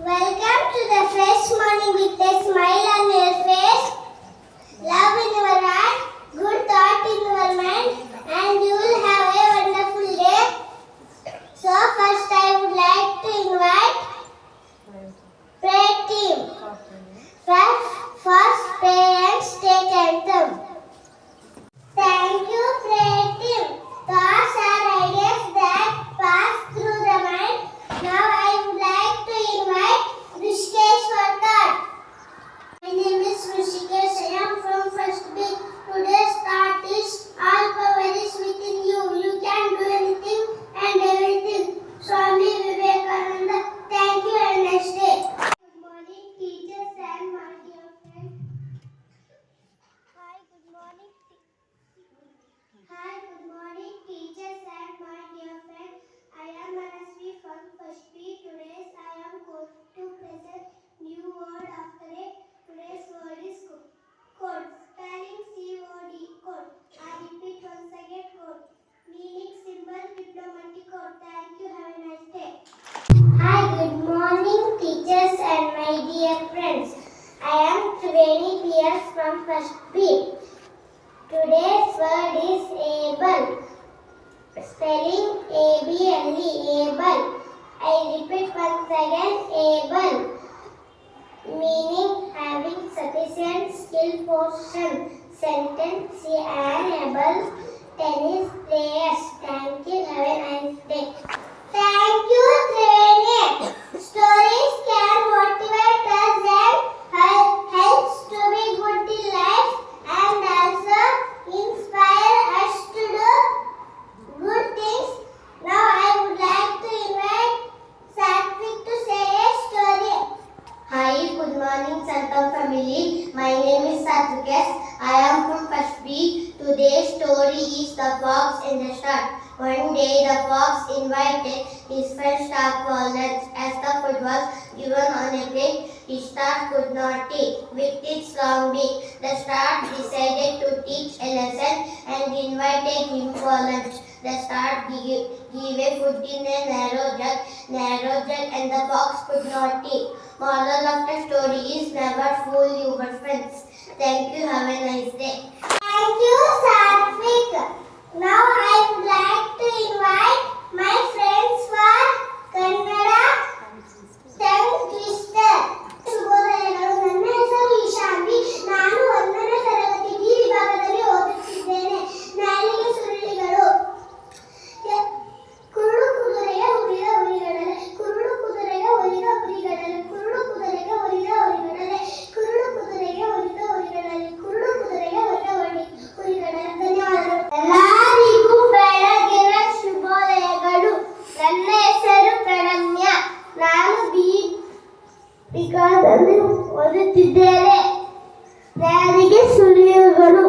Welcome to the fresh morning with a smile on your face, love in your heart, good thought in your mind, and you will have a wonderful day. So first I would like to invite prayer team. First parents state anthem. Thank you prayer team. Thoughts are ideas that pass through the mind. Now I would like to invite Rishikesh for thought. My name is Rishikesh. I am from first B. Today's thought is all power is within you. You can do anything and everything. Swami Vivekananda. Thank you and nice day. Good morning teachers and my dear friends. Hi, good morning. Hi, good morning teachers and my dear friends. I am Manasvi from first B. Today I am going to present new word after a. Today's word is code. Spelling COD code. I repeat once again code. Meaning symbol diplomatic code. Thank you. Have a nice day. Hi, good morning teachers and my dear friends. I am Triveni Pierce from first B. Today's word is able. Spelling ABLE, able. I repeat once again, able. Meaning having sufficient skill, portion. Sentence, an able tennis players. Thank you. Have a nice day. Thank you, Triveni. Stories can motivate us and helps to be good in life and also inspire us to do good things. Now I would like to invite Satvik to say a story. Hi, good morning Santam family. My name is Satvik. I am from first B. Today's story is The Fox and the Star. One day the fox invited his friend Star for lunch. As the food was given on a plate, his star could not take. With its long beak, the star decided to teach a lesson and invited him for lunch. The star gave a food in a narrow jug, and the fox could not take. Moral of the story is never fool your friends. Thank you. Have a nice day. Thank you, Satvik. Now I would like to invite my friends for Kannada tongue twister. ಶುಭೋದಯಗಳು. ನನ್ನ ಹೆಸರು ಈಶಾನ್ವಿ. ನಾನು 1ನೇ ತರಗತಿ B ವಿಭಾಗದಲ್ಲಿ ಓದುತ್ತಿದ್ದೇನೆ. ನಾಲಿಗೆ ಸುರುಳಿಗಳು. ಕುರುಡು ಕುದುರೆಗೆ ಉರಿದ ಉರಿಗಡಲೆ. ಕುರುಡು ಕುದುರೆಗೆ ಉರಿದ ಉರಿಗಡಲೆ. ಕುರುಡು ಕುದುರೆಗೆ ಉರಿದ ಉರಿಗಡಲೆ. ಕುರುಡು ಕುದುರೆಗೆ ಉರಿದ ಉರಿಗಡಲೆ. ಕುರುಡು ಕುದುರೆಗೆ ಉರಿದ ಉರಿಗಡಲೆ. ಧನ್ಯವಾದಗಳು. ಎಲ್ಲರಿಗೂ ಬೆಳಗಿನ ಶುಭೋದಯಗಳು. ನನ್ನ ಹೆಸರು ಪ್ರಣಮ್ಯ. ನಾನು ಬಿ ವಿಭಾಗದಲ್ಲಿ ಓದುತ್ತಿದ್ದೇನೆ. ನಾಲಿಗೆ ಸುಳಿಯುಗಳು.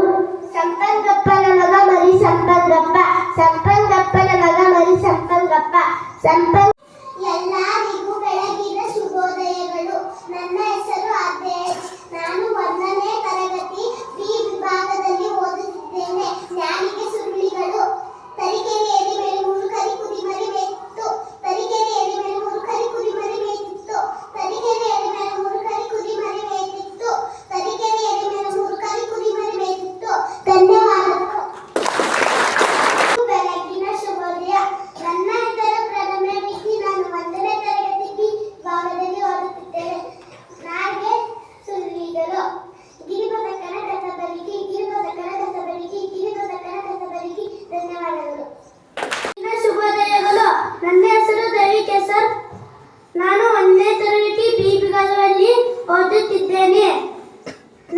ಸಂಪಂಗಪ್ಪನ ಮಗ ಮರಿ ಸಂಪಂಗಪ್ಪ. ಸಂಪಂಗಪ್ಪನ ಮಗ ಮರಿ ಸಂಪಂಗಪ್ಪ. ಎಲ್ಲರಿಗೂ ಬೆಳಗಿನ ಶುಭೋದಯಗಳು. ನನ್ನ ಹೆಸರು ಅದೇಶ್. ನಾನು 1ನೇ ತರಗತಿ ಬಿ ವಿಭಾಗದಲ್ಲಿ ಓದುತ್ತಿದ್ದೇನೆ. ನಾಲಿಗೆ ಸುರುಳಿಗಳು. ತರೀಕೆರೆ ಎದೆ ಮೇಲೆ 3 ಕರಿ ಕುದಿ ಮರಿ ಬೇಕಿತ್ತು. ತರೀಕೆರೆ ಎದೆ ಮೇಲೆ 3 ಕರಿ ಕುದಿ ಮರಿ ಬೇಕಿತ್ತು. ತರೀಕೆರೆ ಎದೆ ಮೇಲೆ 3 ಕರಿ ಕುದಿ ಮರಿ ಬೇಕಿತ್ತು. ತರೀಕೆರೆ ಎದೆ ಮೇಲೆ 3 ಕರಿ ಕುದಿ ಮರಿ ಬೇಕಿತ್ತು. ಧನ್ಯವಾದಗಳು. ಬೆಳಗಿನ ಶುಭೋದಯ. ನನ್ನ ಹೆಸರು ಪ್ರಥಮೆ ಮಿತಿ. ನಾನು 1ನೇ ತರಗತಿ ಬಿ ವಿಭಾಗದಲ್ಲಿ ಓದುತ್ತಿದ್ದೇನೆ. ನಾಲ್ಗೆ ಸುರುಳಿಗಳು. ಗಿರಿಬಸಕ್ಕನ ಕಸಬರಿಗಿ. ಗಿರಿಬಸಕ್ಕನ ಕಸಬರಿಗಿ. ಗಿರಿಬಸಕ್ಕನ ಕಸಬರಿಗಿ. ಧನ್ಯವಾದಗಳು. ಶುಭೋದಯಗಳು. ನನ್ನ ಹೆಸರು ದೈವಿಕ್ ಸರ್. ನಾನು 1ನೇ ತರಗತಿ ಬಿ ವಿಭಾಗದಲ್ಲಿ ಓದುತ್ತಿದ್ದೇನೆ.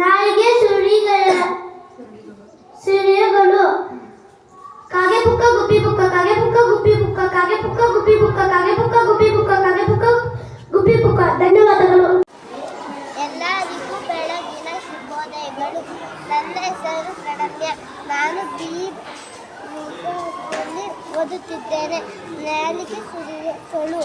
ನಾಲಿಗೆ ಸುಳಿಯುಗಳು. ಕಾಗೆ ಪುಕ್ಕ ಗುಬ್ಬಿ ಪುಕ್ಕ. ಕಾಗೆ ಪುಕ್ಕ ಗುಬ್ಬಿ ಪುಕ್ಕ. ಕಾಗೆ ಪುಕ್ಕ ಗುಬ್ಬಿ ಪುಕ್ಕ. ಕಾಗೆ ಪುಕ್ಕ ಗುಬ್ಬಿ ಪುಕ್ಕ. ಕಾಗೆ ಪುಕ್ಕ ಗುಬ್ಬಿ ಪುಕ್ಕ. ಧನ್ಯವಾದಗಳು. ಎಲ್ಲರಿಗೂ ಬೆಳಗಿನ ಶುಭೋದಯಗಳು. ನನ್ನ ಹೆಸರು ಪ್ರಣಮ್ಯ. ನಾನು ಬಿ ವಿಭಾಗದಲ್ಲಿ ಓದುತ್ತಿದ್ದೇನೆ. ನಾಲಿಗೆ ಸುಳಿಯುಗಳು.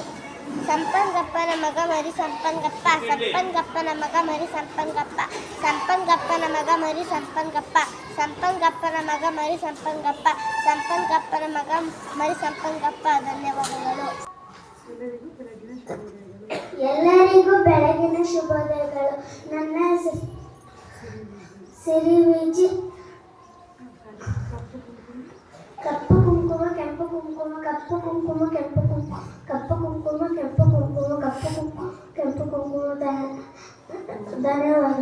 ಸಂಪಂಗಪ್ಪನ ಮಗ ಮರಿ ಸಂಪಂಗಪ್ಪ. ಸಂಪಂಗಪ್ಪನ ಮಗ ಮರಿ ಸಂಪಂಗಪ್ಪ. ಸಂಪಂಗಪ್ಪನ ಮಗ ಮರಿ ಸಂಪಂಗಪ್ಪ. ಸಂಪಂಗಪ್ಪನ ಮಗ ಮರಿ ಸಂಪಂಗಪ್ಪ. ಸಂಪಂಗಪ್ಪನ ಮಗ ಮರಿ ಸಂಪಂಗಪ್ಪ. ಧನ್ಯವಾದಗಳು. ಎಲ್ಲರಿಗೂ ಎಲ್ಲರಿಗೂ ಬೆಳಗಿನ ಶುಭೋದಯಗಳು. ನನ್ನ ಸಿರಿವಿಜಿ ಕಪ್ಪು ಕುಂಕುಮ ಕೆಂಪು ಕುಂಕುಮ ಕಪ್ಪು ಕುಂಕುಮ ಕೆಂಪು ಕುಂಕುಮ ಕಪ್ಪು ಕುಂಕುಮ ಕೆಂಪು ಕುಂಕುಮ ಕಪ್ಪು ಕುಂಕುಮ ಕೆಂಪು ಕುಂಕುಮ ಧನ್ಯವಾದ.